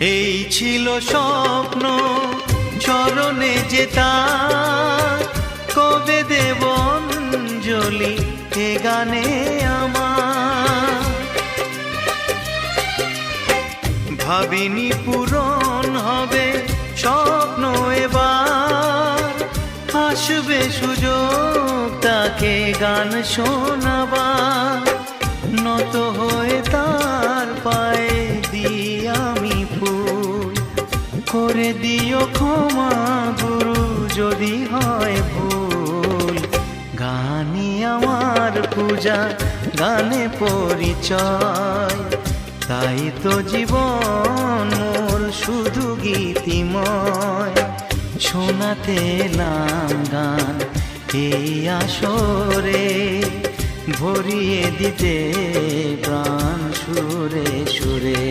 এই ছিল স্বপ্ন চরণে যে তার, কবে দেব অঞ্জলি এ গানে আমার। ভাবিনি পূরণ হবে স্বপ্ন এবার, আসবে সুযোগ তাকে গান শোনাবার। নত হয়ে তার পায়ে দিই আমি ফুল, করে দিও ক্ষমা গুরু যদি হয় ভুল। গানই আমার পূজা, গানে পরিচয়, তাই তো জীবন মোর শুধু গীতিময়। শোনাতে এলাম গান এই আসরে, ভরিয়ে দিতে প্রাণ সুরে সুরে।